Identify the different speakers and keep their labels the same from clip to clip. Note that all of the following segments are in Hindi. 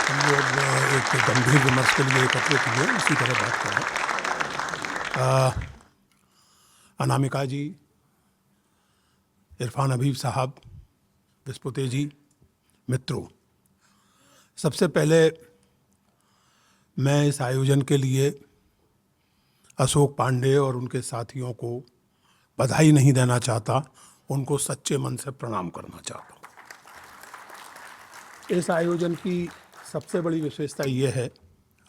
Speaker 1: हम लोग एक गंभीर विमर्श के लिए एकत्रित हुए, उसी तरह बात करें। अनामिका जी, इरफान हबीब साहब, विस्पुते जी, मित्रों, सबसे पहले मैं इस आयोजन के लिए अशोक पांडे और उनके साथियों को बधाई नहीं देना चाहता, उनको सच्चे मन से प्रणाम करना चाहता हूँ। इस आयोजन की सबसे बड़ी विशेषता ये है,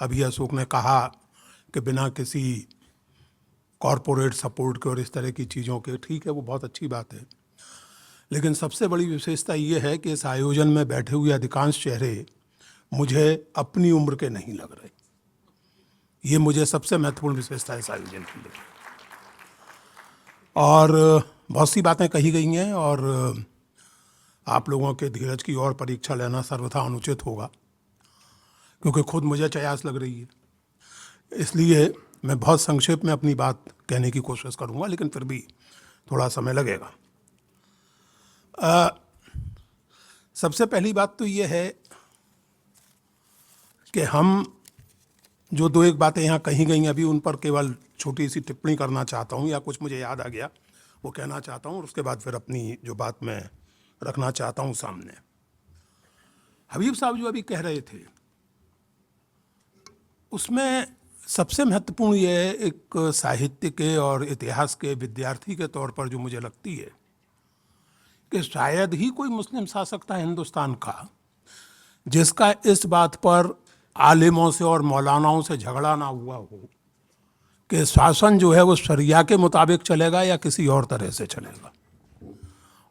Speaker 1: अभी अशोक ने कहा कि बिना किसी कॉरपोरेट सपोर्ट के और इस तरह की चीज़ों के, ठीक है, वो बहुत अच्छी बात है, लेकिन सबसे बड़ी विशेषता ये है कि इस आयोजन में बैठे हुए अधिकांश चेहरे मुझे अपनी उम्र के नहीं लग रहे। ये मुझे सबसे महत्वपूर्ण विशेषता है इस आयोजन की। और बहुत सी बातें कही गई हैं और आप लोगों के धीरज की और परीक्षा लेना सर्वथा अनुचित होगा, क्योंकि खुद मुझे चयास लग रही है। इसलिए मैं बहुत संक्षेप में अपनी बात कहने की कोशिश करूंगा, लेकिन फिर भी थोड़ा समय लगेगा। सबसे पहली बात तो ये है कि हम जो दो एक बातें यहाँ कही गई अभी, उन पर केवल छोटी सी टिप्पणी करना चाहता हूँ, या कुछ मुझे याद आ गया वो कहना चाहता हूँ, और उसके बाद फिर अपनी जो बात मैं रखना चाहता हूँ सामने। हबीब साहब जो अभी कह रहे थे, उसमें सबसे महत्वपूर्ण ये है, एक साहित्य के और इतिहास के विद्यार्थी के तौर पर जो मुझे लगती है कि शायद ही कोई मुस्लिम शासक था हिंदुस्तान का जिसका इस बात पर आलिमों से और मौलानाओं से झगड़ा ना हुआ हो कि शासन जो है वो शरिया के मुताबिक चलेगा या किसी और तरह से चलेगा।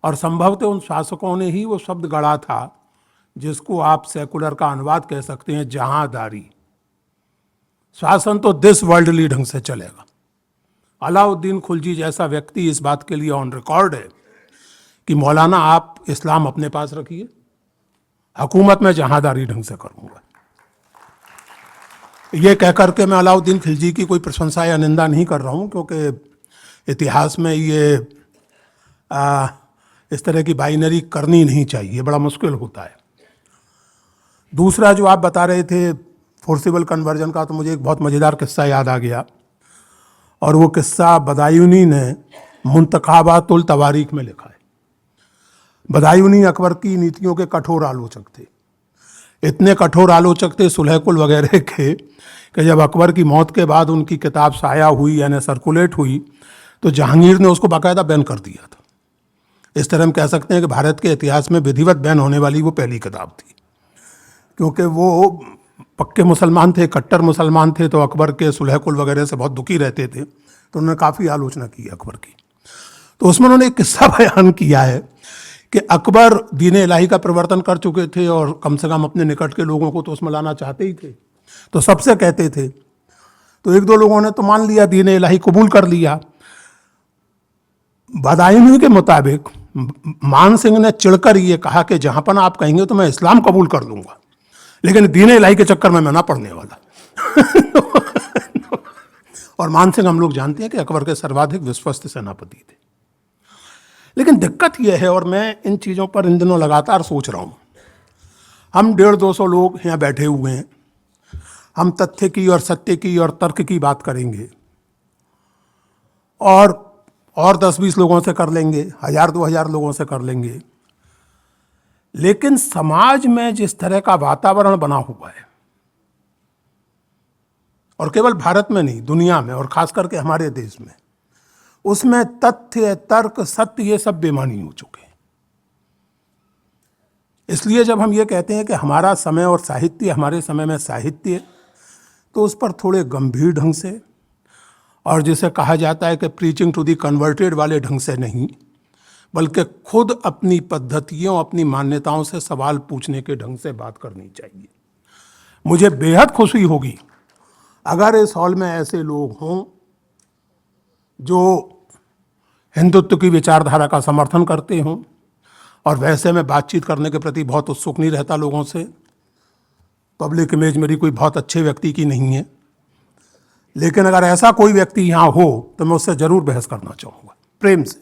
Speaker 1: और संभवतः उन शासकों ने ही वो शब्द गढ़ा था जिसको आप सेकुलर का अनुवाद कह सकते हैं, जहांदारी। शासन तो दिस वर्ल्डली ढंग से चलेगा। अलाउद्दीन खिलजी जैसा व्यक्ति इस बात के लिए ऑन रिकॉर्ड है कि मौलाना आप इस्लाम अपने पास रखिए, हुकूमत में जहांदारी ढंग से करूंगा। ये कह करके मैं अलाउद्दीन खिलजी की कोई प्रशंसा या निंदा नहीं कर रहा हूँ, क्योंकि इतिहास में ये इस तरह की बाइनरी करनी नहीं चाहिए, बड़ा मुश्किल होता है। दूसरा जो आप बता रहे थे फोर्सिबल कन्वर्जन का, तो मुझे एक बहुत मज़ेदार किस्सा याद आ गया, और वो किस्सा बदायूनी ने मुंतखाबातुल तवारीख में लिखा है। बदायूनी अकबर की नीतियों के कठोर आलोचक थे, इतने कठोर आलोचक थे सुलहकुल वगैरह के, कि जब अकबर की मौत के बाद उनकी किताब शाया हुई यानी सर्कुलेट हुई तो जहांगीर ने उसको बाकायदा बैन कर दिया था। इस तरह हम कह सकते हैं कि भारत के इतिहास में विधिवत बैन होने वाली वो पहली किताब थी, क्योंकि वो पक्के मुसलमान थे, कट्टर मुसलमान थे, तो अकबर के सुलहकुल वगैरह से बहुत दुखी रहते थे, तो उन्होंने काफ़ी आलोचना की अकबर की। तो उसमें उन्होंने एक किस्सा बयान किया है कि अकबर दीन इलाही का प्रवर्तन कर चुके थे और कम से कम अपने निकट के लोगों को तो उसमें लाना चाहते ही थे, तो सबसे कहते थे। तो एक दो लोगों ने तो मान लिया, दीन इलाही कबूल कर लिया। बदायूनी के मुताबिक मान सिंह ने चिढ़कर ये कहा कि जहां पर आप कहेंगे तो मैं इस्लाम कबूल कर लूंगा, लेकिन दीन इलाही के चक्कर में मैं ना पढ़ने वाला। और मान सिंह हम लोग जानते हैं कि अकबर के सर्वाधिक विश्वस्त सेनापति थे। लेकिन दिक्कत यह है, और मैं इन चीज़ों पर इन दिनों लगातार सोच रहा हूँ, हम 150-200 लोग यहाँ बैठे हुए हैं, हम तथ्य की और सत्य की और तर्क की बात करेंगे, और 10-20 लोगों से कर लेंगे, 1000-2000 लोगों से कर लेंगे, लेकिन समाज में जिस तरह का वातावरण बना हुआ है, और केवल भारत में नहीं दुनिया में, और खास करके हमारे देश में, उसमें तथ्य, तर्क, सत्य ये सब बेमानी हो चुके हैं। इसलिए जब हम ये कहते हैं कि हमारा समय और साहित्य, हमारे समय में साहित्य, तो उस पर थोड़े गंभीर ढंग से, और जिसे कहा जाता है कि प्रीचिंग टू दी कन्वर्टेड वाले ढंग से नहीं, बल्कि खुद अपनी पद्धतियों, अपनी मान्यताओं से सवाल पूछने के ढंग से बात करनी चाहिए। मुझे बेहद खुशी होगी अगर इस हॉल में ऐसे लोग हों जो हिंदुत्व की विचारधारा का समर्थन करते हों, और वैसे मैं बातचीत करने के प्रति बहुत उत्सुक नहीं रहता लोगों से। पब्लिक इमेज मेरी कोई बहुत अच्छे व्यक्ति की नहीं है, लेकिन अगर ऐसा कोई व्यक्ति यहाँ हो तो मैं उससे जरूर बहस करना चाहूँगा, प्रेम से।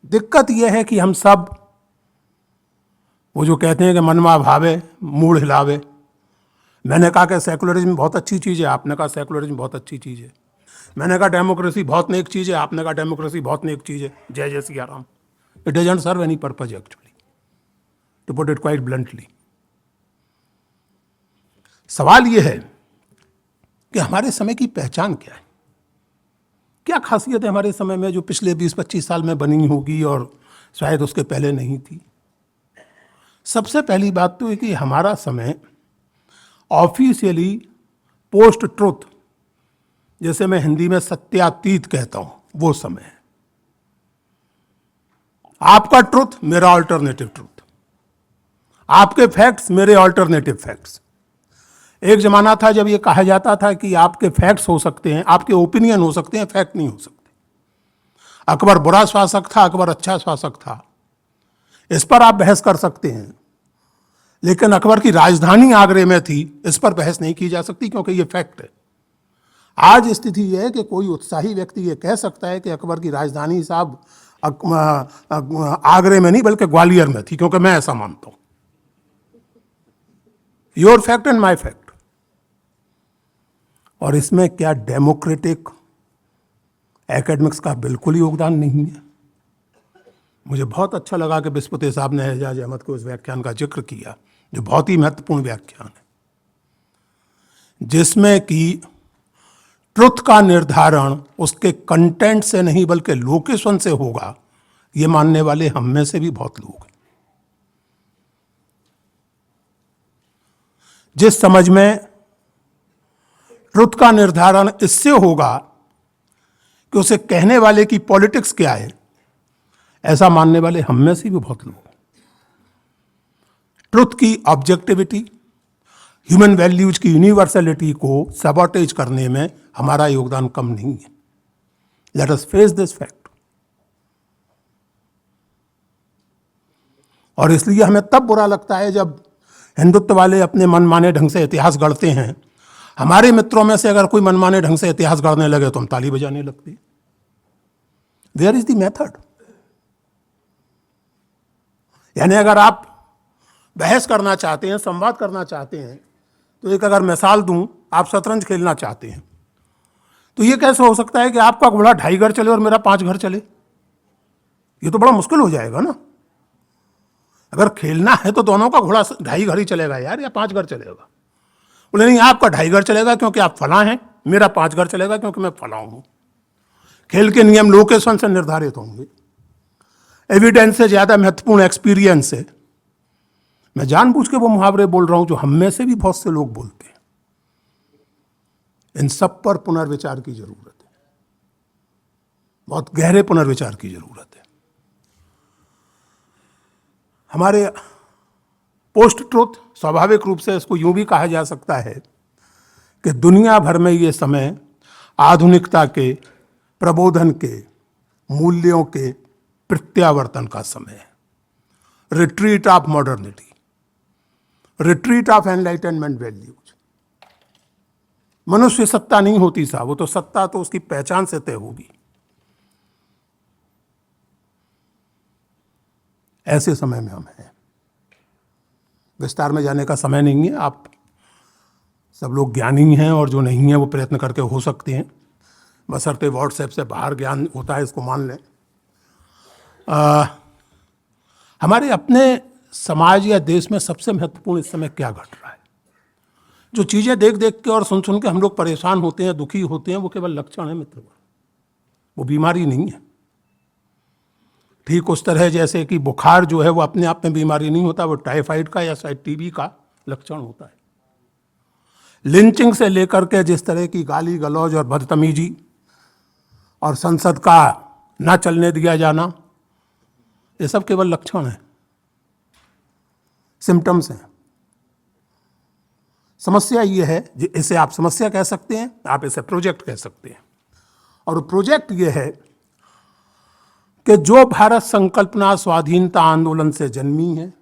Speaker 1: दिक्कत यह है कि हम सब वो जो कहते हैं कि मनवा भावे मूड हिलावे, मैंने कहा कि सेकुलरिज्म बहुत अच्छी चीज़ है, आपने कहा सेकुलरिज्म बहुत अच्छी चीज़ है। मैंने कहा डेमोक्रेसी बहुत नेक चीज़ है, आपने कहा डेमोक्रेसी बहुत नेक चीज़ है। जय जय Siya Ram. It doesn't serve any purpose actually, to put it quite bluntly. सवाल यह है कि हमारे समय की पहचान क्या है, क्या खासियत है हमारे समय में जो पिछले 20-25 साल में बनी होगी और शायद उसके पहले नहीं थी। सबसे पहली बात तो है कि हमारा समय ऑफिशियली पोस्ट ट्रुथ, जैसे मैं हिंदी में सत्यातीत कहता हूं, वो समय है। आपका ट्रुथ मेरा ऑल्टरनेटिव ट्रुथ, आपके फैक्ट्स मेरे ऑल्टरनेटिव फैक्ट्स। एक जमाना था जब ये कहा जाता था कि आपके फैक्ट्स हो सकते हैं, आपके ओपिनियन हो सकते हैं, फैक्ट नहीं हो सकते। अकबर बुरा शासक था, अकबर अच्छा शासक था, इस पर आप बहस कर सकते हैं, लेकिन अकबर की राजधानी आगरे में थी, इस पर बहस नहीं की जा सकती, क्योंकि ये फैक्ट है। आज स्थिति यह है कि कोई उत्साही व्यक्ति ये कह सकता है कि अकबर की राजधानी साहब आगरे में नहीं बल्कि ग्वालियर में थी, क्योंकि मैं ऐसा मानता हूं। Your fact and my fact. और इसमें क्या डेमोक्रेटिक एकेडमिक्स का बिल्कुल योगदान नहीं है। मुझे बहुत अच्छा लगा कि बिस्पुते साहब ने एजाज अहमद को इस व्याख्यान का जिक्र किया, जो बहुत ही महत्वपूर्ण व्याख्यान है, जिसमें कि ट्रुथ का निर्धारण उसके कंटेंट से नहीं बल्कि लोकेशन से होगा, ये मानने वाले हम में से भी बहुत लोग हैं। जिस समझ में ट्रुथ का निर्धारण इससे होगा कि उसे कहने वाले की पॉलिटिक्स क्या है, ऐसा मानने वाले हम में से भी बहुत लोग हैं। ट्रुथ की ऑब्जेक्टिविटी, ह्यूमन वैल्यूज की यूनिवर्सलिटी को सबॉटेज करने में हमारा योगदान कम नहीं है। Let us face this fact. और इसलिए हमें तब बुरा लगता है जब हिंदुत्व वाले अपने मनमाने ढंग से इतिहास गढ़ते हैं। हमारे मित्रों में से अगर कोई मनमाने ढंग से इतिहास गढ़ने लगे तो हम ताली बजाने लगते हैं। Where is the method? यानी अगर आप बहस करना चाहते हैं, संवाद करना चाहते हैं, तो एक अगर मिसाल दूं, आप शतरंज खेलना चाहते हैं, तो ये कैसे हो सकता है कि आपका घोड़ा 2.5 घर चले और मेरा 5 घर चले? ये तो बड़ा मुश्किल हो जाएगा ना। अगर खेलना है तो दोनों का घोड़ा 2.5 घर ही चलेगा यार, या 5 घर चलेगा? बोले नहीं, आपका 2.5 घर चलेगा क्योंकि आप फला हैं, मेरा 5 घर चलेगा क्योंकि मैं फला हूं। खेल के नियम लोकेशन से निर्धारित होंगे, एविडेंस से ज्यादा महत्वपूर्ण एक्सपीरियंस है। मैं जानबूझ के वो मुहावरे बोल रहा हूं जो हम में से भी बहुत से लोग बोलते हैं। इन सब पर पुनर्विचार की जरूरत है, बहुत गहरे पुनर्विचार की जरूरत है। हमारे पोस्ट ट्रुथ, स्वाभाविक रूप से इसको यूं भी कहा जा सकता है कि दुनिया भर में ये समय आधुनिकता के, प्रबोधन के, मूल्यों के प्रत्यावर्तन का समय है। Retreat of modernity, retreat of enlightenment values. मनुष्य सत्ता नहीं होती साहब, वो तो सत्ता तो उसकी पहचान से तय होगी। ऐसे समय में हम हैं। विस्तार में जाने का समय नहीं है। आप सब लोग ज्ञानी हैं और जो नहीं है वो प्रयत्न करके हो सकते हैं, बशर्ते व्हाट्सएप से बाहर ज्ञान होता है, इसको मान लें। हमारे अपने समाज या देश में सबसे महत्वपूर्ण इस समय क्या घट रहा है? जो चीज़ें देख देख के और सुन सुन के हम लोग परेशान होते हैं, दुखी होते हैं, वो केवल लक्षण है मित्र, वो बीमारी नहीं है। ठीक उस तरह जैसे कि बुखार जो है वो अपने आप में बीमारी नहीं होता, वो टाइफाइड का या शायद टीबी का लक्षण होता है। लिंचिंग से लेकर के जिस तरह की गाली गलौज और बदतमीजी और संसद का ना चलने दिया जाना, ये सब केवल लक्षण है, सिम्टम्स हैं। समस्या ये है, इसे आप समस्या कह सकते हैं, आप इसे प्रोजेक्ट कह सकते हैं। और प्रोजेक्ट ये है कि जो भारत संकल्पना स्वाधीनता आंदोलन से जन्मी है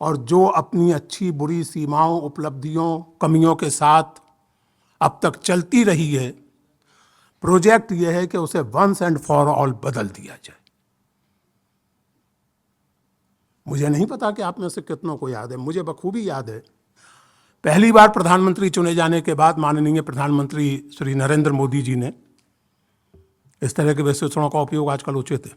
Speaker 1: और जो अपनी अच्छी बुरी सीमाओं, उपलब्धियों, कमियों के साथ अब तक चलती रही है, प्रोजेक्ट यह है कि उसे वंस एंड फॉर ऑल बदल दिया जाए। मुझे नहीं पता कि आप में से कितनों को याद है, मुझे बखूबी याद है पहली बार प्रधानमंत्री चुने जाने के बाद माननीय प्रधानमंत्री श्री नरेंद्र मोदी जी ने, इस तरह के विशेषणों का उपयोग आजकल उचित है,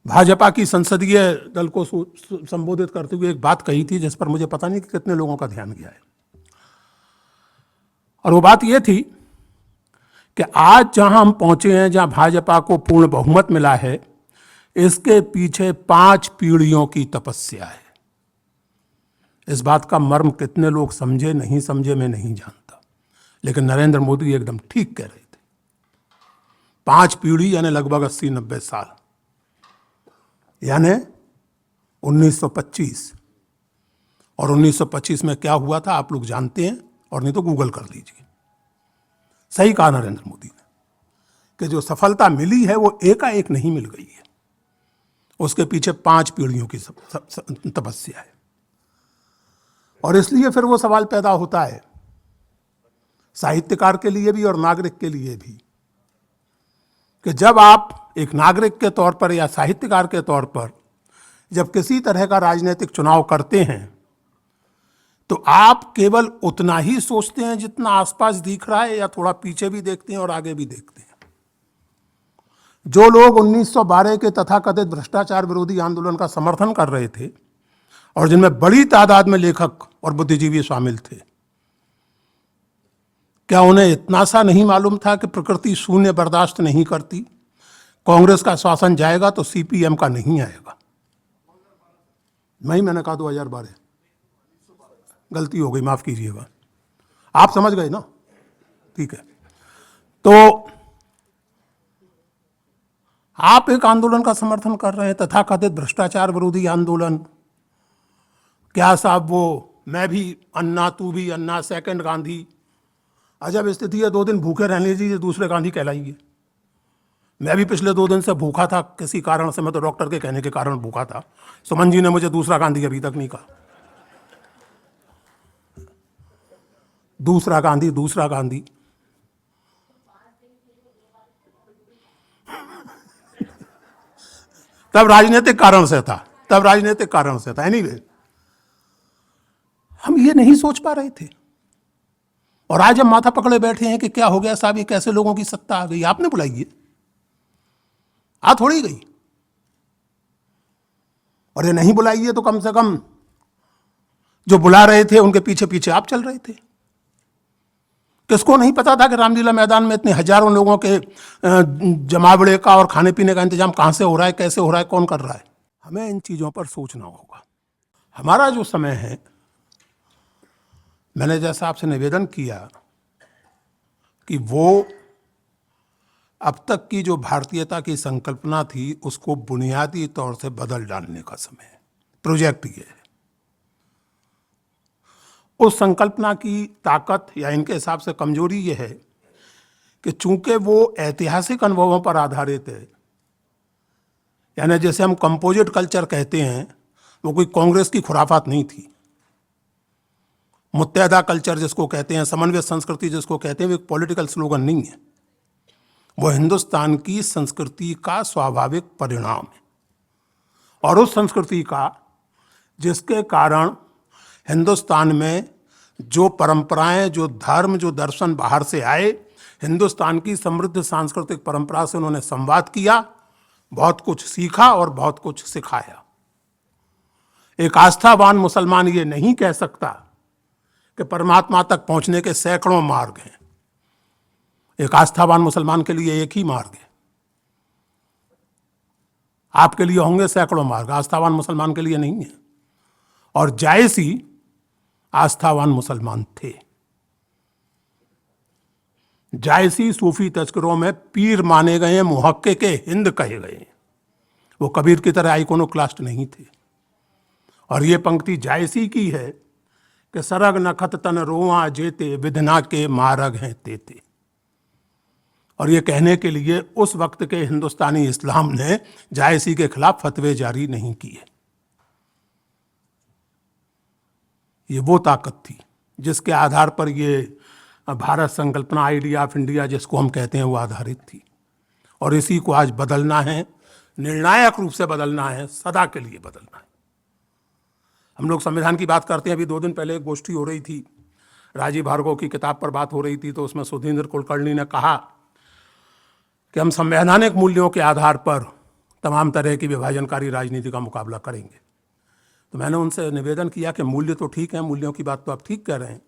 Speaker 1: भाजपा की संसदीय दल को संबोधित करते हुए एक बात कही थी जिस पर मुझे पता नहीं कि कितने लोगों का ध्यान गया है। और वो बात ये थी कि आज जहां हम पहुंचे हैं, जहां भाजपा को पूर्ण बहुमत मिला है, इसके पीछे 5 पीढ़ियों की तपस्या है। इस बात का मर्म कितने लोग समझे नहीं समझे मैं नहीं जानता, लेकिन नरेंद्र मोदी एकदम ठीक कह रहे थे। 5 पीढ़ी यानी लगभग 80-90 साल, यानी 1925। और 1925 में क्या हुआ था आप लोग जानते हैं, और नहीं तो गूगल कर लीजिए। सही कहा नरेंद्र मोदी ने कि जो सफलता मिली है वो एकाएक नहीं मिल गई है, उसके पीछे 5 पीढ़ियों की तपस्या है। और इसलिए फिर वो सवाल पैदा होता है साहित्यकार के लिए भी और नागरिक के लिए भी कि जब आप एक नागरिक के तौर पर या साहित्यकार के तौर पर जब किसी तरह का राजनीतिक चुनाव करते हैं तो आप केवल उतना ही सोचते हैं जितना आसपास दिख रहा है, या थोड़ा पीछे भी देखते हैं और आगे भी देखते हैं। जो लोग 1912 के तथाकथित भ्रष्टाचार विरोधी आंदोलन का समर्थन कर रहे थे और जिनमें बड़ी तादाद में लेखक और बुद्धिजीवी शामिल थे, क्या उन्हें इतना सा नहीं मालूम था कि प्रकृति शून्य बर्दाश्त नहीं करती, कांग्रेस का शासन जाएगा तो सीपीएम का नहीं आएगा। मैंने कहा 2012, गलती हो गई, माफ कीजिएगा, आप समझ गए ना, ठीक है। तो आप एक आंदोलन का समर्थन कर रहे हैं, तथाकथित भ्रष्टाचार विरोधी आंदोलन। क्या साहब वो मैं भी अन्ना तू भी अन्ना, सेकंड गांधी। अजब स्थिति है, 2 दिन भूखे रहने लीजिए, दूसरे गांधी कहलाइए। मैं भी पिछले 2 दिन से भूखा था किसी कारण से, मैं तो डॉक्टर के कहने के कारण भूखा था। सुमन जी ने मुझे दूसरा गांधी अभी तक नहीं कहा। दूसरा गांधी, दूसरा गांधी। तब राजनीतिक कारण से था, तब राजनीतिक कारण से था। एनीवे, हम ये नहीं सोच पा रहे थे और आज हम माथा पकड़े बैठे हैं कि क्या हो गया साहब, ये कैसे लोगों की सत्ता आ गई। आपने बुलाई है, आ थोड़ी गई। और ये नहीं बुलाई है तो कम से कम जो बुला रहे थे उनके पीछे पीछे आप चल रहे थे। किसको नहीं पता था कि रामलीला मैदान में इतने हजारों लोगों के जमावड़े का और खाने पीने का इंतजाम कहां से हो रहा है, कैसे हो रहा है, कौन कर रहा है। हमें इन चीजों पर सोचना होगा। हमारा जो समय है, मैंने जैसा आपसे निवेदन किया कि वो अब तक की जो भारतीयता की संकल्पना थी उसको बुनियादी तौर से बदल डालने का समय है। प्रोजेक्ट ये है। उस संकल्पना की ताकत या इनके हिसाब से कमजोरी ये है कि चूंकि वो ऐतिहासिक अनुभवों पर आधारित है, यानी जैसे हम कंपोजिट कल्चर कहते हैं, वो कोई कांग्रेस की खुराफात नहीं थी। मुत्तहदा कल्चर जिसको कहते हैं, समन्वय संस्कृति जिसको कहते हैं, वो एक पॉलिटिकल स्लोगन नहीं है। वो हिंदुस्तान की संस्कृति का स्वाभाविक परिणाम है, और उस संस्कृति का जिसके कारण हिंदुस्तान में जो परंपराएं, जो धर्म, जो दर्शन बाहर से आए, हिंदुस्तान की समृद्ध सांस्कृतिक परंपरा से उन्होंने संवाद किया, बहुत कुछ सीखा और बहुत कुछ सिखाया। एक आस्थावान मुसलमान ये नहीं कह सकता कि परमात्मा तक पहुंचने के सैकड़ों मार्ग हैं। एक आस्थावान मुसलमान के लिए एक ही मार्ग है। आपके लिए होंगे सैकड़ों मार्ग, आस्थावान मुसलमान के लिए नहीं है। और जायसी आस्थावान मुसलमान थे। जायसी सूफी तस्करों में पीर माने गए, मुहक्के के हिंद कहे गए। वो कबीर की तरह आइकोनोक्लास्ट नहीं थे। और ये पंक्ति जायसी की है कि सरग नखत तन रोआ जेते, विधना के मारग हैं तेते। और ये कहने के लिए उस वक्त के हिंदुस्तानी इस्लाम ने जायसी के खिलाफ फतवे जारी नहीं किए। ये वो ताकत थी जिसके आधार पर ये भारत संकल्पना, आइडिया ऑफ इंडिया जिसको हम कहते हैं, वो आधारित थी। और इसी को आज बदलना है, निर्णायक रूप से बदलना है, सदा के लिए बदलना है। हम लोग संविधान की बात करते हैं। अभी 2 दिन पहले एक गोष्ठी हो रही थी, राजीव भार्गव की किताब पर बात हो रही थी, तो उसमें सुधींद्र कुलकर्णी ने कहा कि हम संवैधानिक मूल्यों के आधार पर तमाम तरह की विभाजनकारी राजनीति का मुकाबला करेंगे। तो मैंने उनसे निवेदन किया कि मूल्य तो ठीक है, मूल्यों की बात तो आप ठीक कह रहे हैं,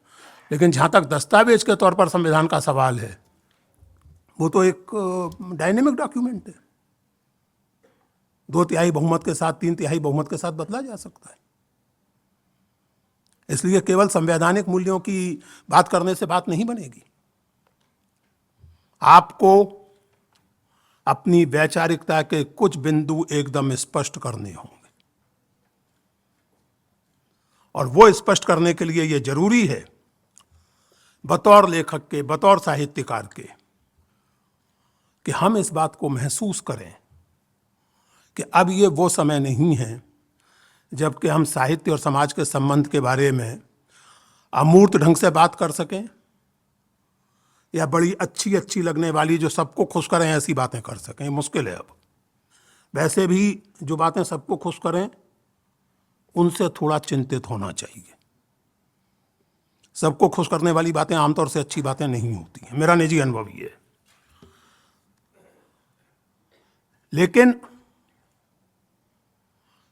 Speaker 1: लेकिन जहाँ तक दस्तावेज के तौर पर संविधान का सवाल है, वो तो एक डायनेमिक डॉक्यूमेंट है। 2/3 बहुमत के साथ, 3/3 बहुमत के साथ बदला जा सकता है। इसलिए केवल संवैधानिक मूल्यों की बात करने से बात नहीं बनेगी। आपको अपनी वैचारिकता के कुछ बिंदु एकदम स्पष्ट करने होंगे, और वो स्पष्ट करने के लिए ये जरूरी है, बतौर लेखक के, बतौर साहित्यकार के, कि हम इस बात को महसूस करें कि अब ये वो समय नहीं है जबकि हम साहित्य और समाज के संबंध के बारे में अमूर्त ढंग से बात कर सकें, या बड़ी अच्छी अच्छी लगने वाली, जो सबको खुश करें, ऐसी बातें कर सकें। मुश्किल है अब। वैसे भी जो बातें सबको खुश करें, उनसे थोड़ा चिंतित होना चाहिए। सबको खुश करने वाली बातें आमतौर से अच्छी बातें नहीं होती हैं, मेरा निजी अनुभव ये है। लेकिन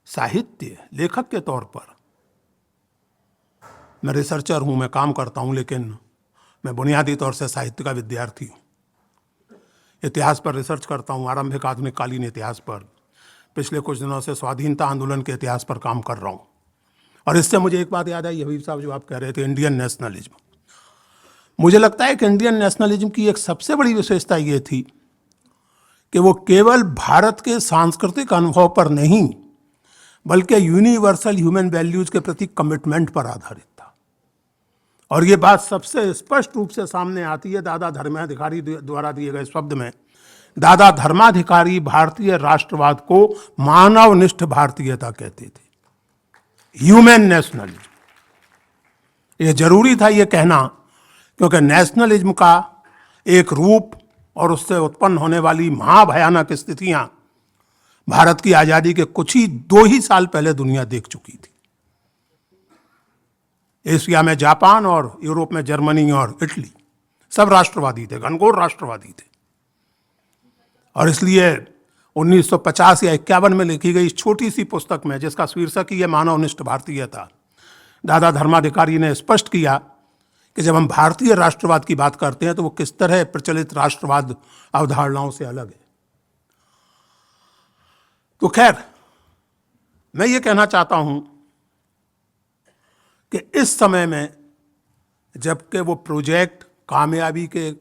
Speaker 1: साहित्य लेखक के तौर पर, मैं रिसर्चर हूं, मैं काम करता हूं, लेकिन मैं बुनियादी तौर से साहित्य का विद्यार्थी हूं। इतिहास पर रिसर्च करता हूं, आरंभिक आधुनिक कालीन इतिहास पर। पिछले कुछ दिनों से स्वाधीनता आंदोलन के इतिहास पर काम कर रहा हूं। और इससे मुझे एक बात याद आई, हबीब साहब, जो आप कह रहे थे, इंडियन नेशनलिज्म। मुझे लगता है कि इंडियन नेशनलिज्म की एक सबसे बड़ी विशेषता ये थी कि वो केवल भारत के सांस्कृतिक अनुभव पर नहीं, बल्कि यूनिवर्सल ह्यूमन वैल्यूज के प्रति कमिटमेंट पर आधारित था। और ये बात सबसे स्पष्ट रूप से सामने आती है दादा धर्माधिकारी द्वारा दिए गए शब्द में। दादा धर्माधिकारी भारतीय राष्ट्रवाद को मानवनिष्ठ भारतीयता कहते थे, ह्यूमन नेशनलिज्म। ये जरूरी था ये कहना, क्योंकि नेशनलिज्म का एक रूप और उससे उत्पन्न होने वाली महाभयानक स्थितियां भारत की आजादी के कुछ ही 2 ही साल पहले दुनिया देख चुकी थी। एशिया में जापान और यूरोप में जर्मनी और इटली, सब राष्ट्रवादी थे, घनघोर राष्ट्रवादी थे। और इसलिए 1950 या 51 में लिखी गई इस छोटी सी पुस्तक में, जिसका शीर्षक ही है मानवनिष्ठ भारतीयता, दादा धर्माधिकारी ने स्पष्ट किया कि जब हम भारतीय राष्ट्रवाद की बात करते हैं तो वो किस तरह प्रचलित राष्ट्रवाद अवधारणाओं से अलग है। तो खैर, मैं ये कहना चाहता हूं कि इस समय में, जबकि वो प्रोजेक्ट कामयाबी के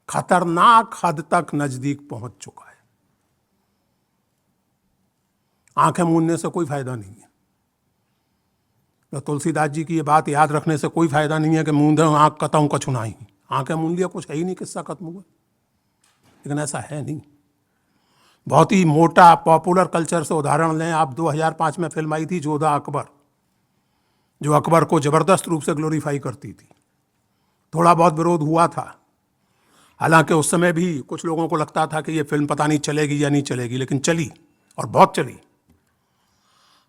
Speaker 1: खतरनाक हद तक नजदीक पहुंच चुका है, आंखें मूंदने से कोई फायदा नहीं है। तो तुलसीदास जी की ये बात याद रखने से कोई फायदा नहीं है कि मूंदे आंख कतऊं कछु नाही। आंखें मूंद लिया, कुछ है ही नहीं, किस्सा खत्म हुआ। लेकिन ऐसा है नहीं। बहुत ही मोटा पॉपुलर कल्चर से उदाहरण लें आप। 2005 में फिल्म आई थी जोधा अकबर, जो अकबर को जबरदस्त रूप से ग्लोरीफाई करती थी। थोड़ा बहुत विरोध हुआ था, हालांकि उस समय भी कुछ लोगों को लगता था कि ये फिल्म पता नहीं चलेगी या नहीं चलेगी, लेकिन चली, और बहुत चली।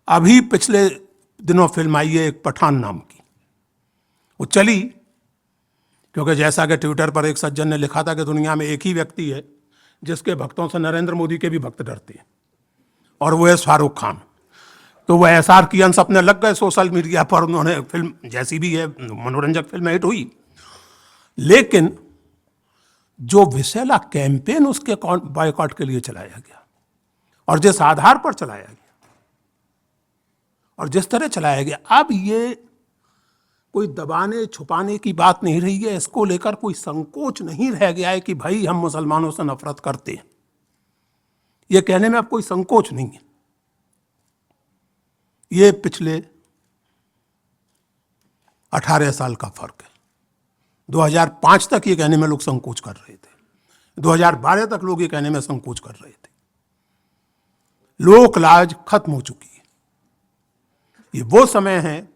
Speaker 1: अभी पिछले दिनों फिल्म आई है एक पठान नाम की। वो चली क्योंकि जैसा कि ट्विटर पर एक सज्जन ने लिखा था कि दुनिया में एक ही व्यक्ति है जिसके भक्तों से नरेंद्र मोदी के भी भक्त डरते हैं, और वो है शाहरुख खान। तो वो एसआर की अंश अपने लग गए सोशल मीडिया पर। उन्होंने फिल्म जैसी भी है, मनोरंजक फिल्म हिट हुई, लेकिन जो विशेला कैंपेन उसके बॉयकॉट के लिए चलाया गया, और जिस आधार पर चलाया गया और जिस तरह चलाया गया, अब ये कोई दबाने छुपाने की बात नहीं रही है। इसको लेकर कोई संकोच नहीं रह गया है कि भाई हम मुसलमानों से नफरत करते हैं। ये कहने में अब कोई संकोच नहीं है। ये पिछले 18 साल का फर्क है। 2005 तक ये कहने में लोग संकोच कर रहे थे, 2012 तक लोग ये कहने में संकोच कर रहे थे। लोक लाज खत्म हो चुकी है। ये वो समय है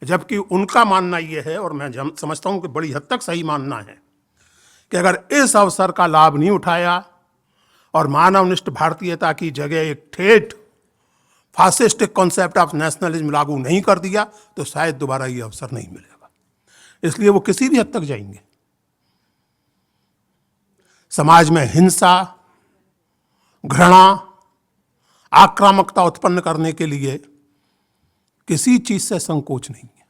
Speaker 1: जबकि उनका मानना यह है, और मैं समझता हूं कि बड़ी हद तक सही मानना है, कि अगर इस अवसर का लाभ नहीं उठाया और मानवनिष्ठ भारतीयता की जगह एक ठेठ फासिस्टिक कॉन्सेप्ट ऑफ नेशनलिज्म लागू नहीं कर दिया तो शायद दोबारा ये अवसर नहीं मिलेगा। इसलिए वो किसी भी हद तक जाएंगे। समाज में हिंसा, घृणा, आक्रामकता उत्पन्न करने के लिए किसी चीज से संकोच नहीं है।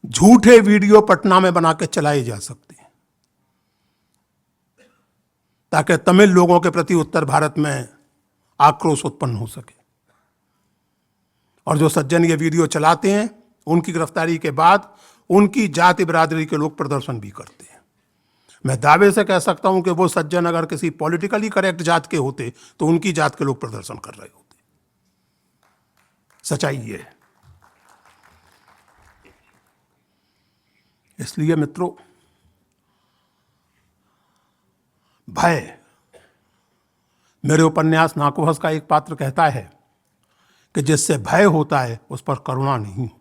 Speaker 1: झूठे वीडियो पटना में बना के चलाए जा सकते हैं ताकि तमिल लोगों के प्रति उत्तर भारत में आक्रोश उत्पन्न हो सके। और जो सज्जन ये वीडियो चलाते हैं उनकी गिरफ्तारी के बाद उनकी जाति बिरादरी के लोग प्रदर्शन भी करते हैं। मैं दावे से कह सकता हूं कि वो सज्जन अगर किसी पॉलिटिकली करेक्ट जात के होते तो उनकी जात के लोग प्रदर्शन कर रहे होते। सच्चाई ये है। इसलिए मित्रों, भय, मेरे उपन्यास नाकोहस का एक पात्र कहता है कि जिससे भय होता है उस पर करुणा नहीं होती।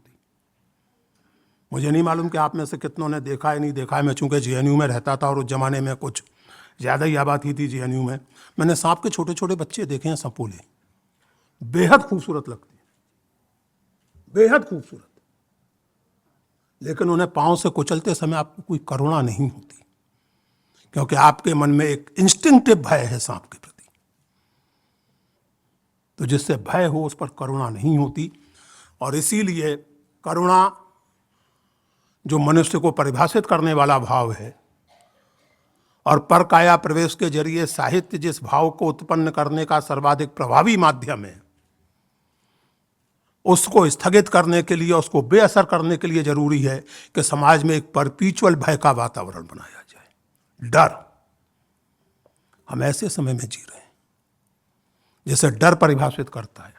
Speaker 1: मुझे नहीं मालूम कि आप में से कितनों ने देखा है नहीं देखा है। मैं चूंकि जेएनयू में रहता था और उस जमाने में कुछ ज़्यादा ही आबादी थी जेएनयू में। मैंने सांप के छोटे छोटे बच्चे देखे हैं, सपोले, बेहद खूबसूरत लगते हैं, बेहद खूबसूरत, लेकिन उन्हें पांव से कुचलते समय आपको कोई करुणा नहीं होती, क्योंकि आपके मन में एक इंस्टिंक्टिव भय है सांप के प्रति। तो जिससे भय हो उस पर करुणा नहीं होती। और इसीलिए करुणा जो मनुष्य को परिभाषित करने वाला भाव है और परकाया प्रवेश के जरिए साहित्य जिस भाव को उत्पन्न करने का सर्वाधिक प्रभावी माध्यम है, उसको स्थगित करने के लिए, उसको बेअसर करने के लिए जरूरी है कि समाज में एक परपीचुअल भय का वातावरण बनाया जाए। डर, हम ऐसे समय में जी रहे हैं जिसे डर परिभाषित करता है,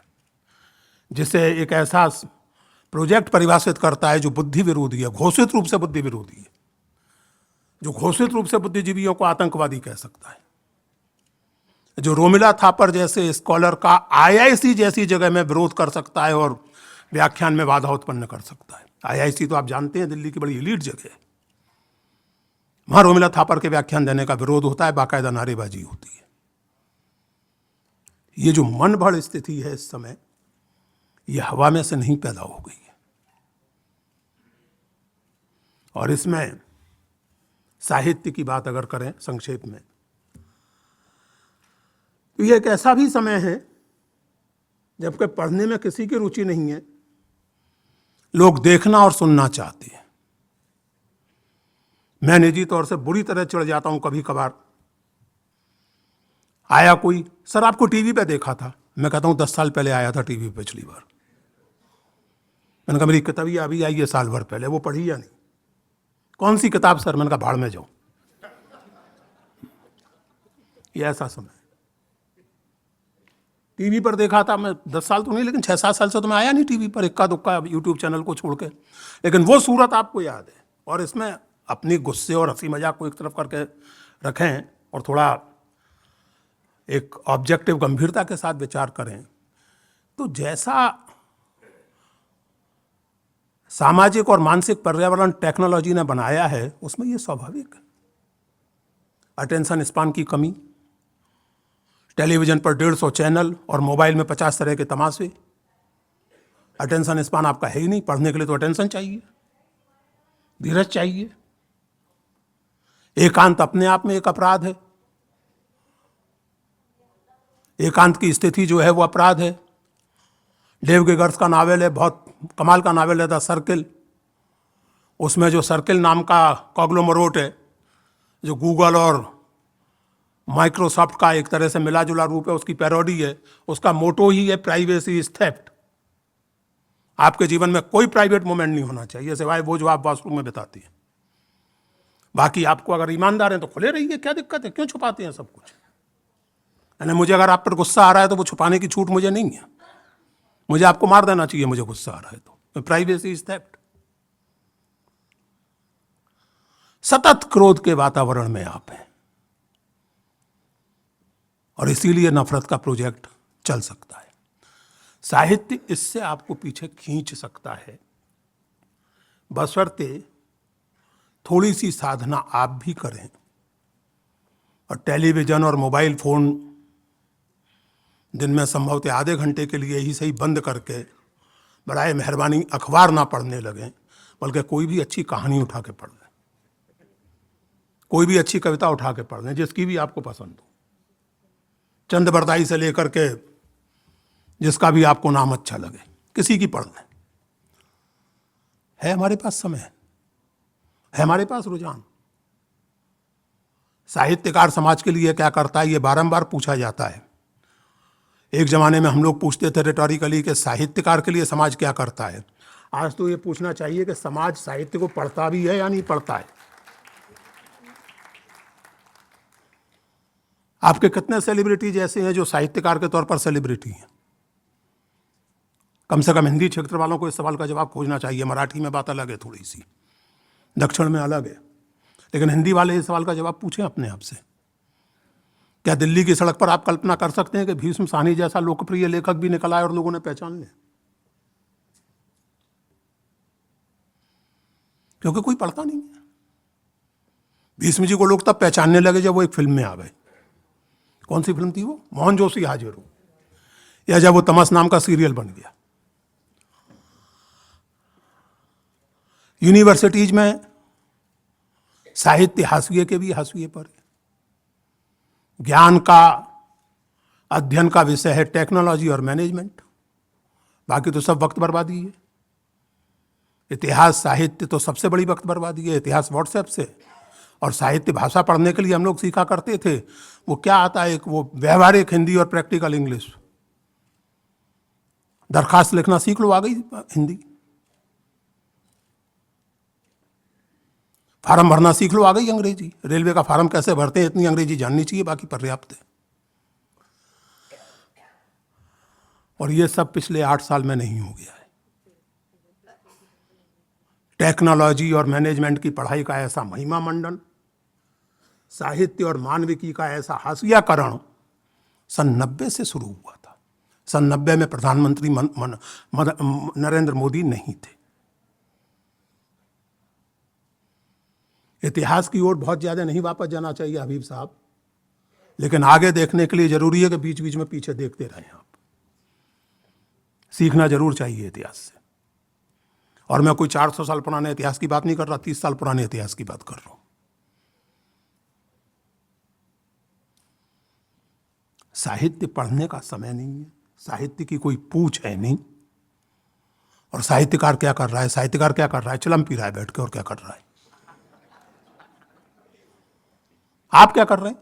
Speaker 1: जिसे एक ऐसा प्रोजेक्ट परिभाषित करता है जो बुद्धि विरोधी है, घोषित रूप से बुद्धि विरोधी है, जो घोषित रूप से बुद्धिजीवियों को आतंकवादी कह सकता है, जो रोमिला थापर जैसे स्कॉलर का आईआईसी जैसी जगह में विरोध कर सकता है और व्याख्यान में बाधा उत्पन्न कर सकता है। आईआईसी तो आप जानते हैं दिल्ली की बड़ी एलीट जगह है। वहां रोमिला थापर के व्याख्यान देने का विरोध होता है, बाकायदा नारेबाजी होती है। ये जो मन भड़ स्थिति है इस समय, ये हवा में से नहीं पैदा हो गई है। और इसमें साहित्य की बात अगर करें संक्षेप में, तो ये एक ऐसा भी समय है जबकि पढ़ने में किसी की रुचि नहीं है, लोग देखना और सुनना चाहते हैं। मैं निजी तौर से बुरी तरह चिढ़ जाता हूं कभी कभार। आया कोई, सर आपको टीवी पे देखा था। मैं कहता हूं 10 साल पहले आया था टीवी पे पिछली बार। मैंने कहा मेरी किताब अभी आई है साल भर पहले, वो पढ़ी या नहीं? कौन सी किताब सर? मैंने कहा भाड़ में जाओ। ये ऐसा समय, टीवी पर देखा था मैं 10 साल तो नहीं, लेकिन 6-7 साल से तो मैं आया नहीं टीवी पर, इक्का दुक्का यूट्यूब चैनल को छोड़ के। लेकिन वो सूरत आपको याद है। और इसमें अपनी गुस्से और हंसी मजाक को एक तरफ करके रखें और थोड़ा एक ऑब्जेक्टिव गंभीरता के साथ विचार करें, तो जैसा सामाजिक और मानसिक पर्यावरण टेक्नोलॉजी ने बनाया है उसमें ये स्वाभाविक है। अटेंशन स्पान की कमी, टेलीविजन पर 150 चैनल और मोबाइल में 50 तरह के तमाशे। अटेंशन स्पान आपका है ही नहीं। पढ़ने के लिए तो अटेंशन चाहिए, धीरज चाहिए। एकांत अपने आप में एक अपराध है। एकांत की स्थिति जो है वो अपराध है। डेव गेगर्स का नावल है, बहुत कमाल का नावल है द सर्किल। उसमें जो सर्किल नाम का कॉग्लोमरोट है, जो गूगल और माइक्रोसॉफ्ट का एक तरह से मिला जुला रूप है, उसकी पैरोडी है। उसका मोटो ही है प्राइवेसी इज थेफ्ट। आपके जीवन में कोई प्राइवेट मोमेंट नहीं होना चाहिए सिवाय वो जो आप वॉशरूम में बिताते हैं। बाकी आपको अगर ईमानदार हैं तो खुले रहिए, क्या दिक्कत है? क्यों छुपाते हैं सब कुछ? यानी मुझे अगर आप पर गुस्सा आ रहा है तो वो छुपाने की छूट मुझे नहीं है। मुझे आपको मार देना चाहिए मुझे गुस्सा आ रहा है तो। Privacy is theft. सतत क्रोध के वातावरण में आप हैं और इसीलिए नफरत का प्रोजेक्ट चल सकता है। साहित्य इससे आपको पीछे खींच सकता है, बशर्ते थोड़ी सी साधना आप भी करें और टेलीविज़न और मोबाइल फ़ोन दिन में संभवतः आधे घंटे के लिए ही सही बंद करके बराए मेहरबानी अखबार ना पढ़ने लगें, बल्कि कोई भी अच्छी कहानी उठा के पढ़ लें, कोई भी अच्छी कविता उठा के पढ़ लें, जिसकी भी आपको पसंद हो, चंद बरदाई से लेकर के जिसका भी आपको नाम अच्छा लगे, किसी की पढ़ लें। है हमारे पास समय, है हमारे पास रुझान। साहित्यकार समाज के लिए क्या करता है, ये बारंबार पूछा जाता है। एक जमाने में हम लोग पूछते थे रिटोरिकली कि साहित्यकार के लिए समाज क्या करता है। आज तो ये पूछना चाहिए कि समाज साहित्य को पढ़ता भी है या नहीं पढ़ता है। आपके कितने सेलिब्रिटीज ऐसे हैं जो साहित्यकार के तौर पर सेलिब्रिटी हैं? कम से कम हिंदी क्षेत्र वालों को इस सवाल का जवाब खोजना चाहिए। मराठी में बात अलग है, थोड़ी सी दक्षिण में अलग है, लेकिन हिंदी वाले इस सवाल का जवाब पूछें अपने आप से। क्या दिल्ली की सड़क पर आप कल्पना कर सकते हैं कि भीष्म साहनी जैसा लोकप्रिय लेखक भी निकल आए और लोगों ने पहचान लिया? क्योंकि कोई पढ़ता नहीं है। भीष्म जी को लोग तब पहचानने लगे जब वो एक फिल्म में आ गए। कौन सी फिल्म थी वो? मोहन जोशी हाजिर हो, या जब वो तमस नाम का सीरियल बन गया। यूनिवर्सिटीज में साहित्य हाशिए के भी हाशिए पर है। ज्ञान का अध्ययन का विषय है टेक्नोलॉजी और मैनेजमेंट, बाकी तो सब वक्त बर्बादी है। इतिहास साहित्य तो सबसे बड़ी वक्त बर्बादी है। इतिहास व्हाट्सएप से, और साहित्य भाषा पढ़ने के लिए हम लोग सीखा करते थे, वो क्या आता है, एक वो व्यवहारिक हिंदी और प्रैक्टिकल इंग्लिश। दरखास्त लिखना सीख लो, आ गई हिंदी। फार्म भरना सीख लो, आ गई अंग्रेजी। रेलवे का फार्म कैसे भरते हैं इतनी अंग्रेजी जाननी चाहिए, बाकी पर्याप्त है। और ये सब पिछले 8 साल में नहीं हो गया है। टेक्नोलॉजी और मैनेजमेंट की पढ़ाई का ऐसा महिमा मंडन, साहित्य और मानविकी का ऐसा हाशियाकरण सन 90 से शुरू हुआ था। सन 90 में प्रधानमंत्री नरेंद्र मोदी नहीं थे। इतिहास की ओर बहुत ज्यादा नहीं वापस जाना चाहिए हबीब साहब, लेकिन आगे देखने के लिए जरूरी है कि बीच बीच में पीछे देखते रहें आप। सीखना जरूर चाहिए इतिहास से। और मैं कोई 400 साल पुराने इतिहास की बात नहीं कर रहा, 30 साल पुराने इतिहास की बात कर रहा हूं। साहित्य पढ़ने का समय नहीं है, साहित्य की कोई पूछ है नहीं। और साहित्यकार क्या कर रहा है? साहित्यकार क्या कर रहा है? चिलम पी रहा है बैठ के, और क्या कर रहा है? आप क्या कर रहे हैं?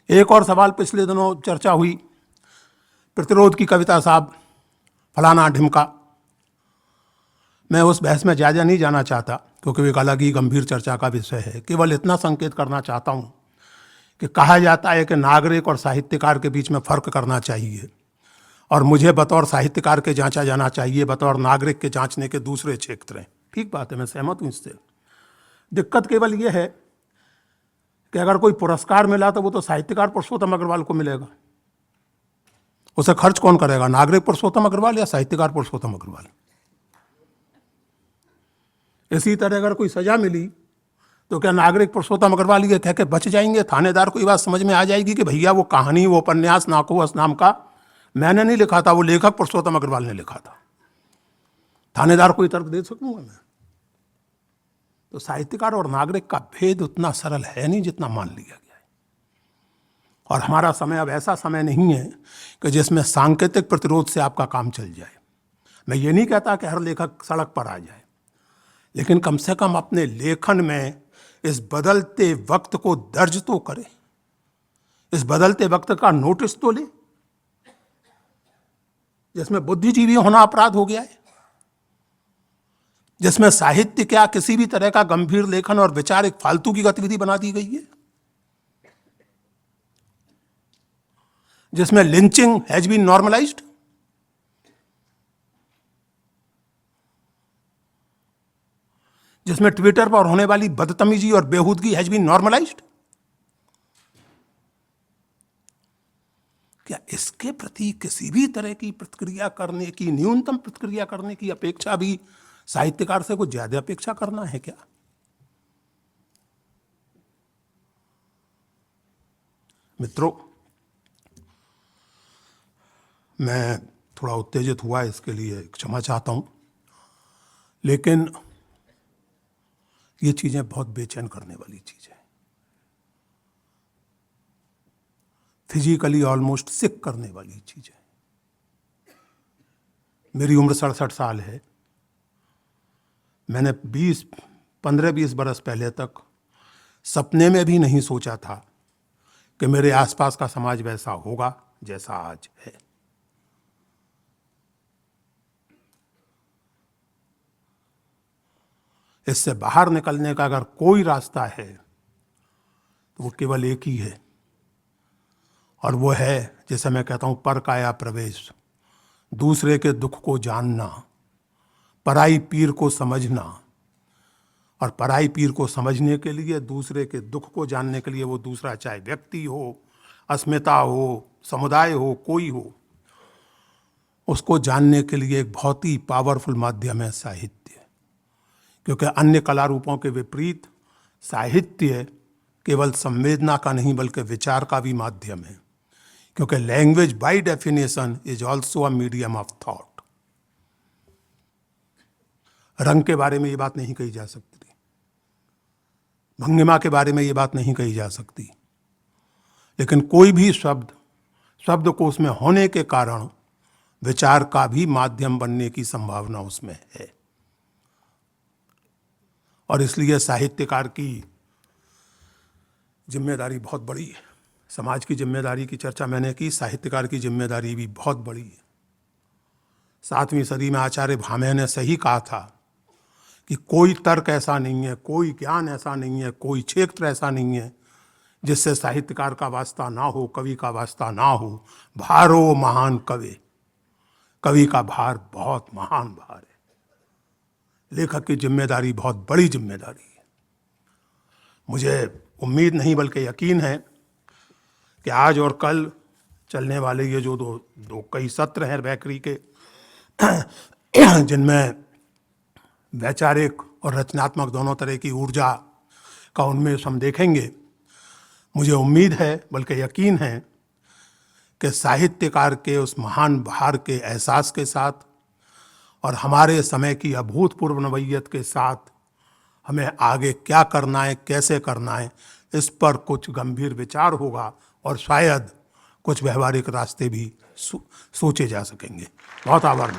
Speaker 1: एक और सवाल पिछले दिनों चर्चा हुई, प्रतिरोध की कविता साहब फलाना ढिमका। मैं उस बहस में ज़्यादा नहीं जाना चाहता, क्योंकि वो एक अलग ही गंभीर चर्चा का विषय है। केवल इतना संकेत करना चाहता हूँ कि कहा जाता है कि नागरिक और साहित्यकार के बीच में फ़र्क करना चाहिए, और मुझे बतौर साहित्यकार के जांचा जाना चाहिए, बतौर नागरिक के जांचने के दूसरे क्षेत्र हैं। ठीक बात है, मैं सहमत हूँ इससे। दिक्कत केवल ये है कि अगर कोई पुरस्कार मिला तो वो तो साहित्यकार पुरुषोत्तम अग्रवाल को मिलेगा। उसे खर्च कौन करेगा? नागरिक पुरुषोत्तम अग्रवाल या साहित्यकार पुरुषोत्तम अग्रवाल? इसी तरह अगर कोई सजा मिली तो क्या नागरिक पुरुषोत्तम अग्रवाल ये कह के बच जाएंगे? थानेदार को ये बात समझ में आ जाएगी कि भैया वो कहानी, वो उपन्यास नाकोस नाम का मैंने नहीं लिखा था, वो लेखक पुरुषोत्तम अग्रवाल ने लिखा था। थानेदार को ये तर्क दे सकूंगा मैं? तो साहित्यकार और नागरिक का भेद उतना सरल है नहीं जितना मान लिया गया है। और हमारा समय अब ऐसा समय नहीं है कि जिसमें सांकेतिक प्रतिरोध से आपका काम चल जाए। मैं ये नहीं कहता कि हर लेखक सड़क पर आ जाए, लेकिन कम से कम अपने लेखन में इस बदलते वक्त को दर्ज तो करे, इस बदलते वक्त का नोटिस तो ले, जिसमें बुद्धिजीवी होना अपराध हो गया है, जिसमें साहित्य क्या किसी भी तरह का गंभीर लेखन और विचार एक फालतू की गतिविधि बना दी गई है, जिसमें लिंचिंग हैज बीन नॉर्मलाइज्ड, जिसमें ट्विटर पर होने वाली बदतमीजी और बेहूदगी हैज बीन नॉर्मलाइज्ड। क्या इसके प्रति किसी भी तरह की प्रतिक्रिया करने की, न्यूनतम प्रतिक्रिया करने की अपेक्षा भी साहित्यकार से कुछ ज्यादा अपेक्षा करना है क्या? मित्रों, मैं थोड़ा उत्तेजित हुआ, इसके लिए क्षमा चाहता हूँ, लेकिन ये चीज़ें बहुत बेचैन करने वाली चीज़ें, फिजिकली ऑलमोस्ट सिक करने वाली चीज़ें। मेरी उम्र 67 साल है। मैंने 15-20 बरस पहले तक सपने में भी नहीं सोचा था कि मेरे आसपास का समाज वैसा होगा जैसा आज है। इससे बाहर निकलने का अगर कोई रास्ता है तो वो केवल एक ही है, और वो है, जैसे मैं कहता हूं, परकाया प्रवेश, दूसरे के दुख को जानना, पराई पीर को समझना। और पराई पीर को समझने के लिए, दूसरे के दुख को जानने के लिए, वो दूसरा चाहे व्यक्ति हो, अस्मिता हो, समुदाय हो, कोई हो, उसको जानने के लिए एक बहुत ही पावरफुल माध्यम है साहित्य। क्योंकि अन्य कला रूपों के विपरीत साहित्य केवल संवेदना का नहीं बल्कि विचार का भी माध्यम है। क्योंकि language by definition is also a medium of thought. रंग के बारे में ये बात नहीं कही जा सकती, भंगिमा के बारे में ये बात नहीं कही जा सकती, लेकिन कोई भी शब्द को उसमें होने के कारण विचार का भी माध्यम बनने की संभावना उसमें है। और इसलिए साहित्यकार की जिम्मेदारी बहुत बड़ी है। समाज की जिम्मेदारी की चर्चा मैंने की, साहित्यकार की जिम्मेदारी भी बहुत बड़ी है। 7वीं सदी में आचार्य भामह ने सही कहा था कि कोई तर्क ऐसा नहीं है, कोई ज्ञान ऐसा नहीं है, कोई क्षेत्र ऐसा नहीं है जिससे साहित्यकार का वास्ता ना हो, कवि का वास्ता ना हो। भारो महान कवि, कवि का भार बहुत महान भार है। लेखक की जिम्मेदारी बहुत बड़ी जिम्मेदारी है। मुझे उम्मीद नहीं बल्कि यकीन है कि आज और कल चलने वाले ये जो दो कई सत्र हैं बैकरी के, जिनमें वैचारिक और रचनात्मक दोनों तरह की ऊर्जा का उन्मेष हम देखेंगे, मुझे उम्मीद है बल्कि यकीन है कि साहित्यकार के उस महान भार के एहसास के साथ और हमारे समय की अभूतपूर्व नवैयत के साथ हमें आगे क्या करना है, कैसे करना है, इस पर कुछ गंभीर विचार होगा और शायद कुछ व्यवहारिक रास्ते भी सोचे जा सकेंगे। बहुत आभार।